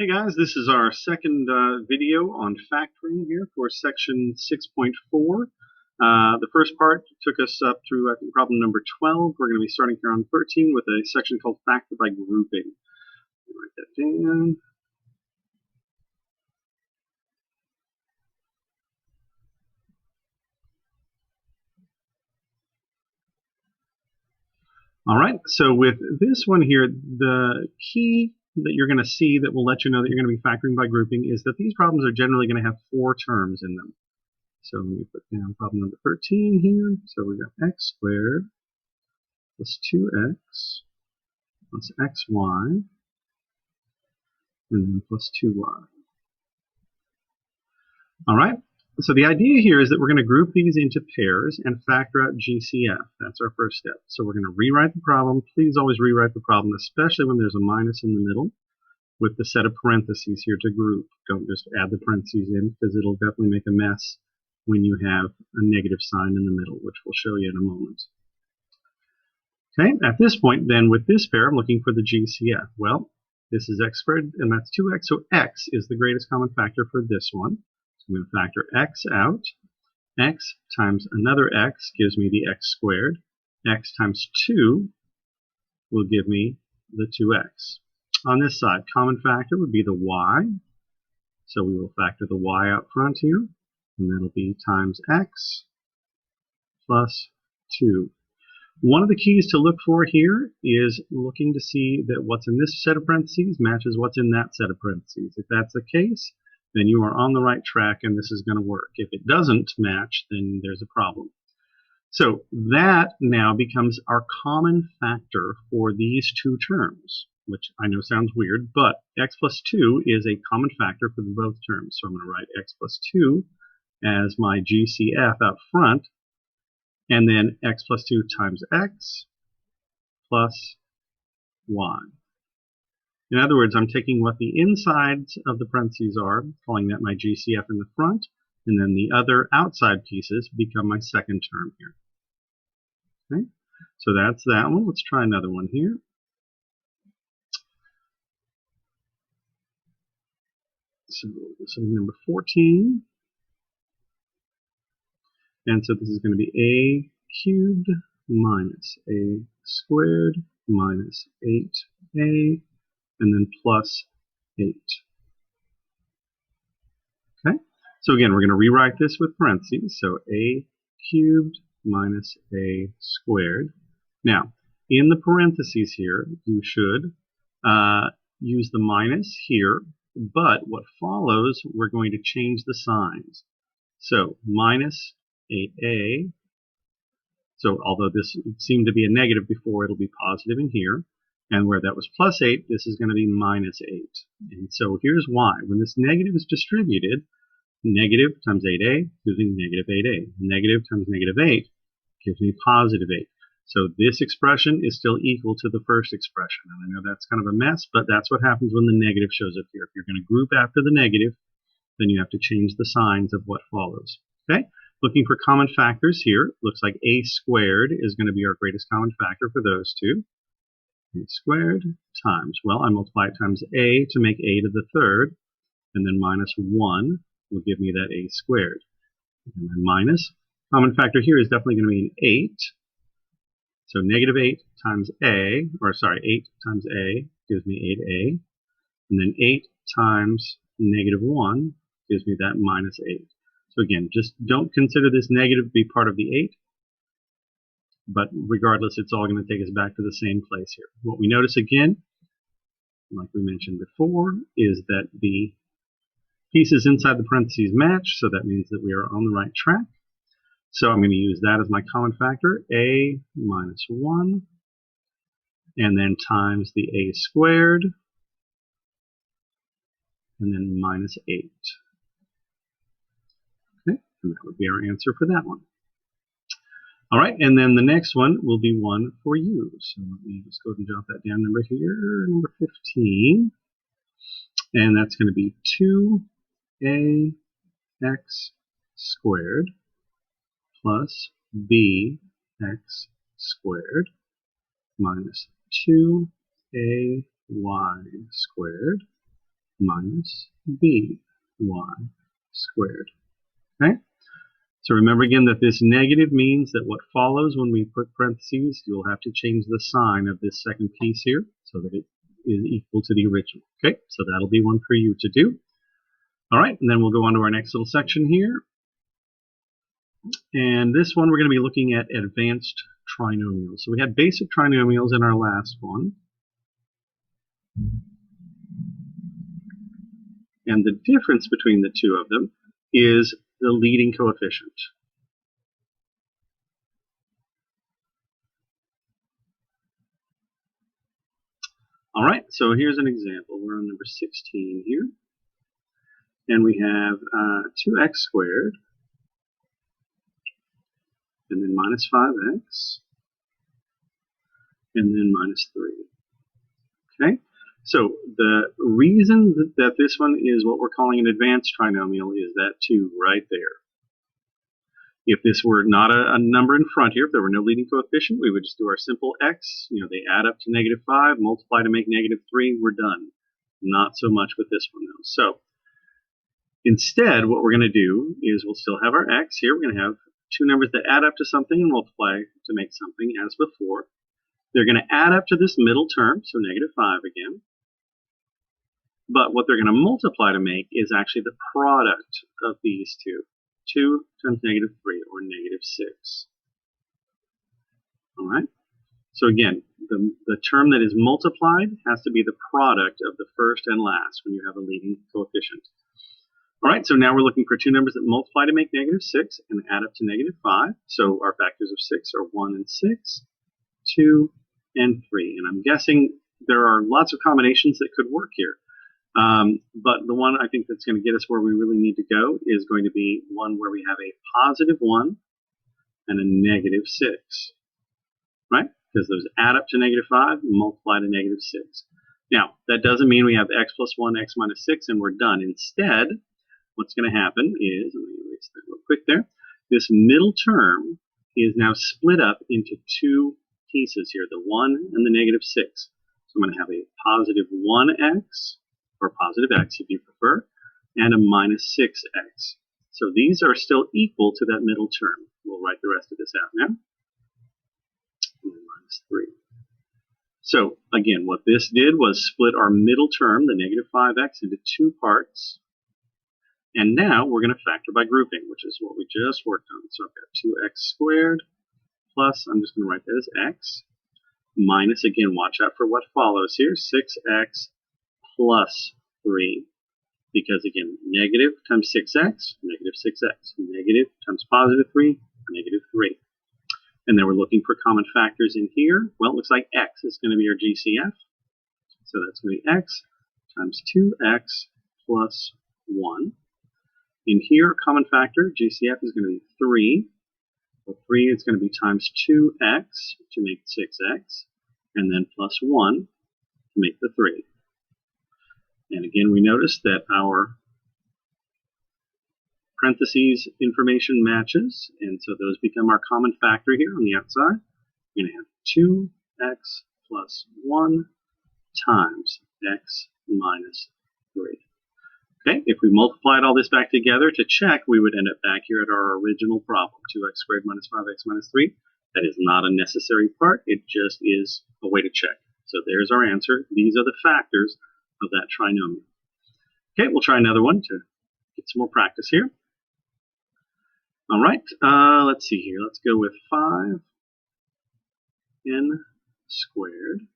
Hey guys, this is our second video on factoring here for section 6.4. The first part took us up through, I think, problem number 12. We're going to be starting here on 13 with a section called factor by grouping. Write that down. All right, so with this one here, the key that you're going to see that will let you know that you're going to be factoring by grouping is that these problems are generally going to have 4 terms in them. So let me put down problem number 13 here. So we've got x squared plus 2x plus xy, and then plus 2y. All right, so the idea here is that we're going to group these into pairs and factor out GCF. That's our first step. So we're going to rewrite the problem. Please always rewrite the problem, especially when there's a minus in the middle, with the set of parentheses here to group. Don't just add the parentheses in, because it'll definitely make a mess when you have a negative sign in the middle, which we'll show you in a moment. Okay, at this point then, with this pair, I'm looking for the GCF. Well, this is x squared, and that's 2x, so x is the greatest common factor for this one. So I'm going to factor x out. X times another x gives me the x squared. X times 2 will give me the 2x. On this side, common factor would be the y. So we will factor the y out front here, and that'll be times x plus 2. One of the keys to look for here is looking to see that what's in this set of parentheses matches what's in that set of parentheses. If that's the case, then you are on the right track and this is going to work. If it doesn't match, then there's a problem. So that now becomes our common factor for these two terms, which I know sounds weird, but x plus 2 is a common factor for both terms. So I'm going to write x plus 2 as my GCF out front, and then x plus 2 times x plus y. In other words, I'm taking what the insides of the parentheses are, calling that my GCF in the front, and then the other outside pieces become my second term here. Okay, so that's that one. Let's try another one here. So this is number 14. And so this is going to be a cubed minus a squared minus 8a, and then plus 8. Okay, so again, we're going to rewrite this with parentheses. So a cubed minus a squared. Now, in the parentheses here, you should use the minus here, but what follows, we're going to change the signs. So minus 8a. So although this seemed to be a negative before, it'll be positive in here. And where that was plus 8, this is going to be minus 8. And so here's why. When this negative is distributed, negative times 8a gives me negative 8a. Negative times negative 8 gives me positive 8. So this expression is still equal to the first expression. And I know that's kind of a mess, but that's what happens when the negative shows up here. If you're going to group after the negative, then you have to change the signs of what follows. Okay? Looking for common factors here, looks like a squared is going to be our greatest common factor for those two. A squared times, well, I multiply it times a to make a to the third, and then minus 1 will give me that a squared. And then minus, common factor here is definitely going to be an 8. So negative 8 times a, or sorry, 8 times a gives me 8a. And then 8 times negative 1 gives me that minus 8. So again, just don't consider this negative to be part of the 8. But regardless, it's all going to take us back to the same place here. What we notice again, like we mentioned before, is that the pieces inside the parentheses match, so that means that we are on the right track. So I'm going to use that as my common factor, a minus 1, and then times the a squared, and then minus 8. Okay, and that would be our answer for that one. All right, and then the next one will be one for you. So let me just go ahead and jot that down number here, number 15. And that's going to be 2ax squared plus bx squared minus 2ay squared minus by squared. Okay? So remember again that this negative means that what follows when we put parentheses, you'll have to change the sign of this second piece here so that it is equal to the original. Okay, so that'll be one for you to do. All right, and then we'll go on to our next little section here. And this one we're going to be looking at advanced trinomials. So we had basic trinomials in our last one. And the difference between the two of them is the leading coefficient. All right, so here's an example. We're on number 16 here. And we have 2x squared, and then minus 5x, and then minus 3. Okay? So the reason that this one is what we're calling an advanced trinomial is that 2 right there. If this were not a number in front here, if there were no leading coefficient, we would just do our simple x. You know, they add up to -5, multiply to make -3, we're done. Not so much with this one, though. So instead, what we're going to do is we'll still have our x here. We're going to have two numbers that add up to something and multiply to make something as before. They're going to add up to this middle term, so -5 again. But what they're going to multiply to make is actually the product of these two. 2 times -3, or -6. All right? So again, the term that is multiplied has to be the product of the first and last when you have a leading coefficient. All right, so now we're looking for two numbers that multiply to make -6 and add up to -5. So our factors of 6 are 1 and 6, 2 and 3. And I'm guessing there are lots of combinations that could work here. But the one I think that's going to get us where we really need to go is going to be one where we have a +1 and a -6, right? Because those add up to -5 and multiply to -6. Now, that doesn't mean we have x plus 1, x minus 6, and we're done. Instead, what's going to happen is, let me erase that real quick there, this middle term is now split up into two pieces here, the 1 and the -6. So I'm going to have a +1x, or positive x if you prefer, and a -6x. So these are still equal to that middle term. We'll write the rest of this out now. And then -3. So again, what this did was split our middle term, the -5x, into two parts. And now we're going to factor by grouping, which is what we just worked on. So I've got 2x squared plus, I'm just going to write that as x, minus, again, watch out for what follows here, 6x plus 3, because again, negative times 6x, -6x, negative times +3, -3. And then we're looking for common factors in here. Well, it looks like x is going to be our GCF. So that's going to be x times 2x plus 1. In here, common factor, GCF is going to be 3. Well, 3 is going to be times 2x to make 6x, and then plus 1 to make the 3. And again, we notice that our parentheses information matches, and so those become our common factor here on the outside. We're going to have 2x plus 1 times x minus 3. Okay, if we multiplied all this back together to check, we would end up back here at our original problem, 2x squared minus 5x minus 3. That is not a necessary part, it just is a way to check. So there's our answer. These are the factors of that trinomial. Okay, we'll try another one to get some more practice here. All right, let's see here. Let's go with 5n squared.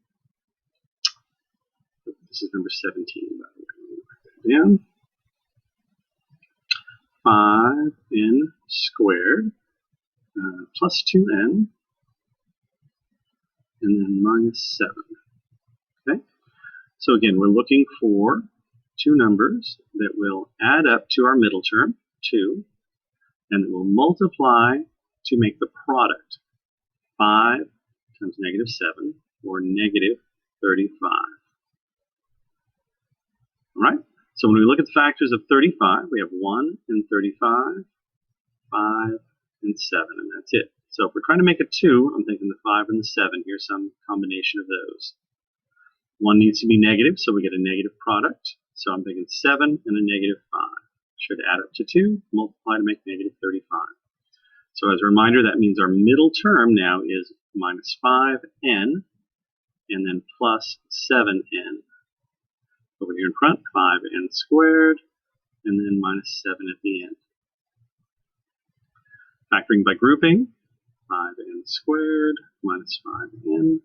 This is number 17, by the way. Let me write that down. 5n squared plus 2n, and then minus 7. Okay, so again, we're looking for two numbers that will add up to our middle term, 2, and that will multiply to make the product, 5 times -7, or -35. All right, so when we look at the factors of 35, we have 1 and 35, 5 and 7, and that's it. So if we're trying to make a 2, I'm thinking the 5 and the 7. Here's some combination of those. 1 needs to be negative, so we get a negative product. So I'm thinking 7 and a negative 5. Should add up to 2, multiply to make negative 35. So as a reminder, that means our middle term now is minus 5n, and then plus 7n. Over here in front, 5n squared, and then minus 7 at the end. Factoring by grouping, 5n squared minus 5n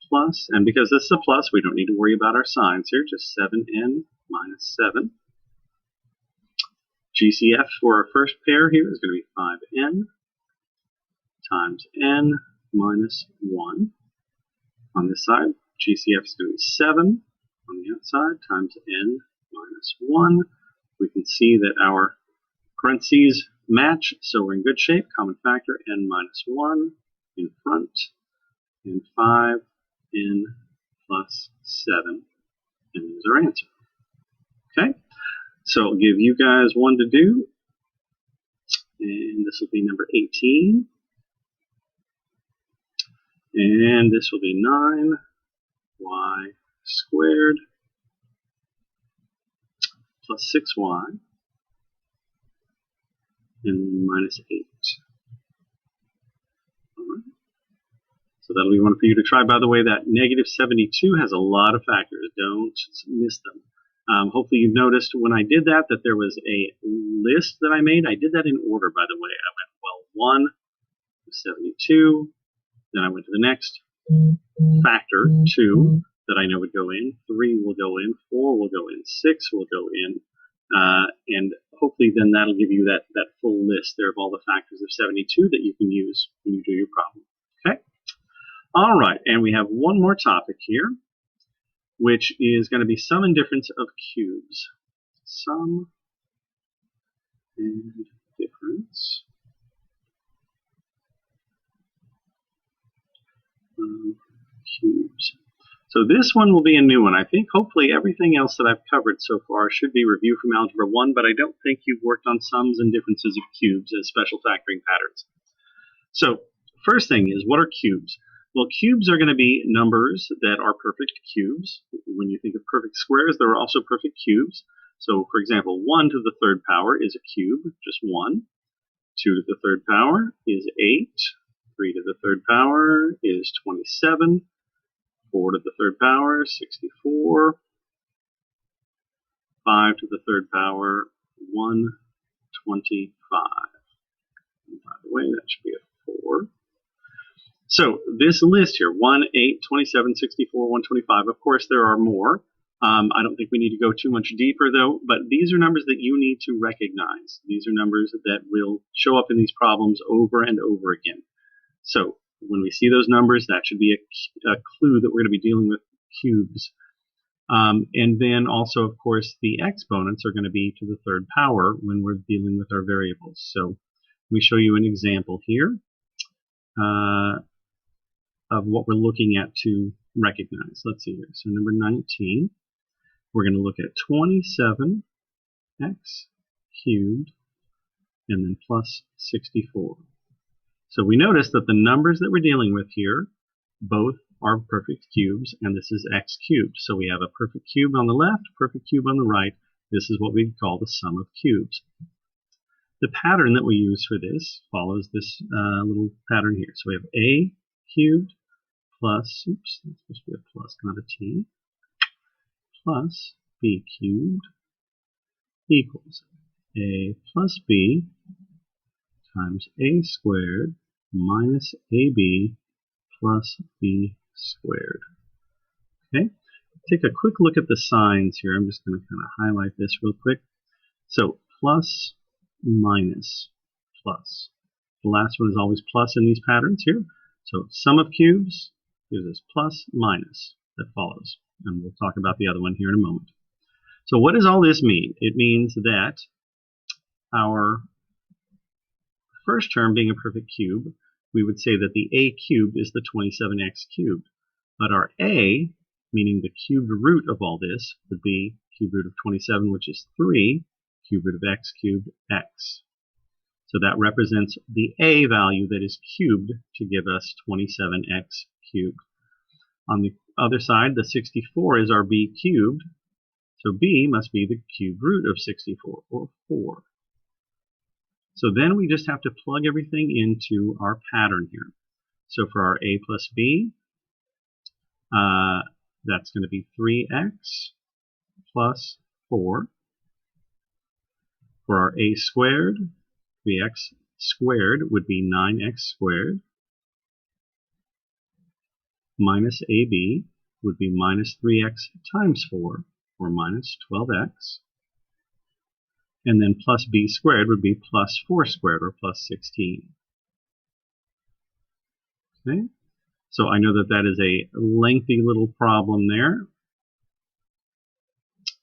plus, and because this is a plus, we don't need to worry about our signs here, just 7n minus 7. GCF for our first pair here is going to be 5n times n minus 1. On this side, GCF is going to be 7 on the outside times n minus 1. We can see that our parentheses match, so we're in good shape. Common factor, n minus 1 in front, and 5n plus 7, and there's our answer. Okay, so I'll give you guys one to do, and this will be number 18, and this will be 9y squared plus 6y and minus 8. All right. So that'll be one for you to try. By the way, that negative 72 has a lot of factors. Don't miss them. Hopefully you've noticed when I did that there was a list that I made. I did that in order, by the way. I went, well, 1 was 72. Then I went to the next factor, 2, that I know would go in. 3 will go in. 4 will go in. 6 will go in. And hopefully then that'll give you that full list there of all the factors of 72 that you can use when you do your problem. Okay? All right, and we have one more topic here, which is going to be sum and difference of cubes. Sum and difference of cubes. So this one will be a new one. I think hopefully everything else that I've covered so far should be review from Algebra 1, but I don't think you've worked on sums and differences of cubes as special factoring patterns. So first thing is, what are cubes? Well, cubes are going to be numbers that are perfect cubes. When you think of perfect squares, there are also perfect cubes. So, for example, 1 to the third power is a cube, just 1. 2 to the third power is 8. 3 to the third power is 27. 4 to the third power, 64. 5 to the third power, 125. And by the way, that should be a 4. So this list here, 1, 8, 27, 64, 125, of course there are more. I don't think we need to go too much deeper though, but these are numbers that you need to recognize. These are numbers that will show up in these problems over and over again. So when we see those numbers, that should be a clue that we're going to be dealing with cubes. And then also, of course, the exponents are going to be to the third power when we're dealing with our variables. So let me show you an example here of what we're looking at to recognize. Let's see here. So number 19, we're going to look at 27x cubed and then plus 64. So we notice that the numbers that we're dealing with here both are perfect cubes, and this is x cubed. So we have a perfect cube on the left, perfect cube on the right. This is what we call the sum of cubes. The pattern that we use for this follows this little pattern here. So we have a cubed plus, oops, that's supposed to be a plus, not a t, plus b cubed equals a plus b times a squared minus ab plus b squared. Okay, take a quick look at the signs here. I'm just going to kind of highlight this real quick. So plus, minus, plus. The last one is always plus in these patterns here. So sum of cubes gives us plus, minus that follows. And we'll talk about the other one here in a moment. So what does all this mean? It means that our first term being a perfect cube, we would say that the a cubed is the 27x cubed. But our a, meaning the cubed root of all this, would be cube root of 27, which is 3, cube root of x cubed, x. So that represents the a value that is cubed to give us 27x cubed. On the other side, the 64 is our b cubed. So b must be the cube root of 64, or 4. So then we just have to plug everything into our pattern here. So for our a plus b, that's going to be 3x plus 4. For our a squared, 3x squared would be 9x squared, minus ab would be minus 3x times 4, or minus 12x, and then plus b squared would be plus 4 squared, or plus 16. Okay? So I know that that is a lengthy little problem there.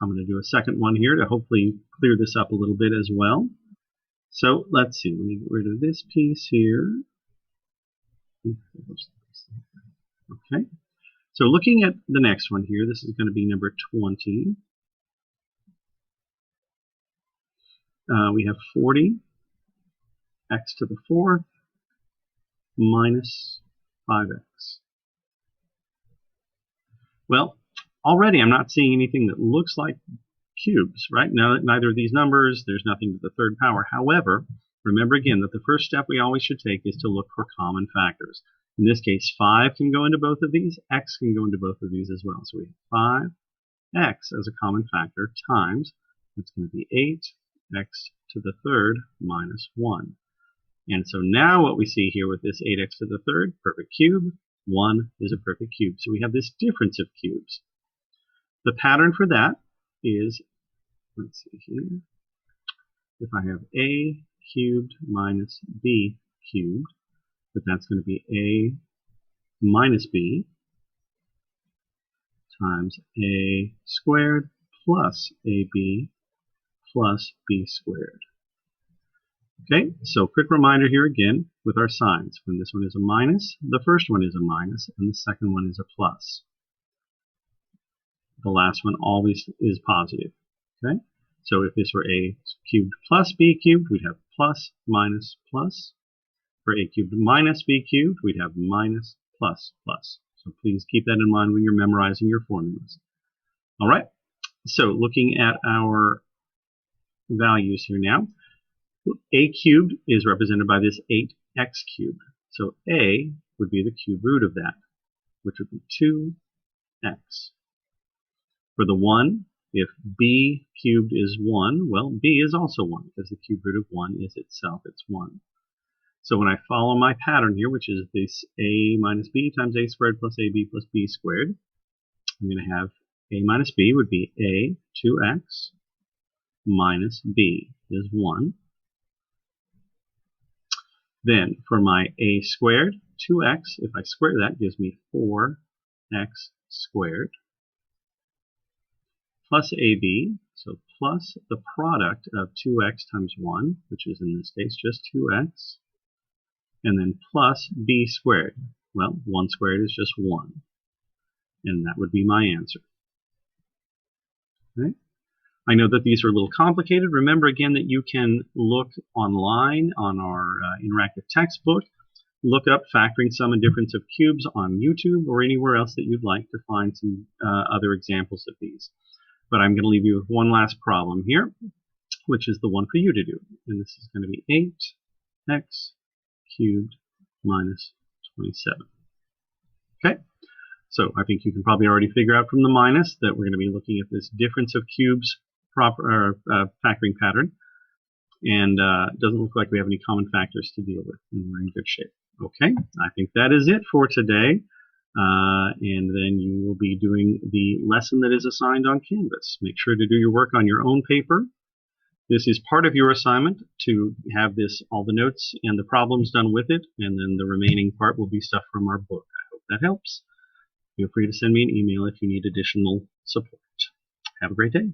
I'm going to do a second one here to hopefully clear this up a little bit as well. So let's see, let me get rid of this piece here. Okay, so looking at the next one here, this is going to be number 20. We have 40 x to the 4th minus 5x. Well, already I'm not seeing anything that looks like cubes, right? Now, neither of these numbers, there's nothing to the third power. However, remember again that the first step we always should take is to look for common factors. In this case, 5 can go into both of these, x can go into both of these as well. So we have 5x as a common factor times, it's going to be 8x to the 3rd minus 1. And so now what we see here with this 8x to the 3rd, perfect cube, 1 is a perfect cube. So we have this difference of cubes. The pattern for that is, let's see here, if I have a cubed minus b cubed, but that's going to be a minus b times a squared plus ab plus b squared. Okay, so quick reminder here again with our signs. When this one is a minus, the first one is a minus, and the second one is a plus. The last one always is positive. Okay, so if this were a cubed plus b cubed, we'd have plus, minus, plus. For a cubed minus b cubed, we'd have minus, plus, plus. So please keep that in mind when you're memorizing your formulas. All right, so looking at our values here now, a cubed is represented by this 8x cubed. So a would be the cube root of that, which would be 2x. For the 1, if b cubed is 1, well, b is also 1, because the cube root of 1 is itself, it's 1. So when I follow my pattern here, which is this a minus b times a squared plus ab plus b squared, I'm going to have a minus b would be a, 2x, minus b is 1. Then for my a squared, 2x, if I square that, gives me 4x squared, plus ab, so plus the product of 2x times 1, which is in this case just 2x, and then plus b squared. Well, 1 squared is just 1, and that would be my answer. Okay. I know that these are a little complicated. Remember again that you can look online on our interactive textbook, look up factoring sum and difference of cubes on YouTube or anywhere else that you'd like to find some other examples of these. But I'm going to leave you with one last problem here, which is the one for you to do. And this is going to be 8x cubed minus 27. Okay, so I think you can probably already figure out from the minus that we're going to be looking at this difference of cubes factoring pattern, and it doesn't look like we have any common factors to deal with, and we're in good shape. Okay, I think that is it for today, and then you will be doing the lesson that is assigned on Canvas. Make sure to do your work on your own paper. This is part of your assignment to have all the notes and the problems done with it, and then the remaining part will be stuff from our book. I hope that helps. Feel free to send me an email if you need additional support. Have a great day.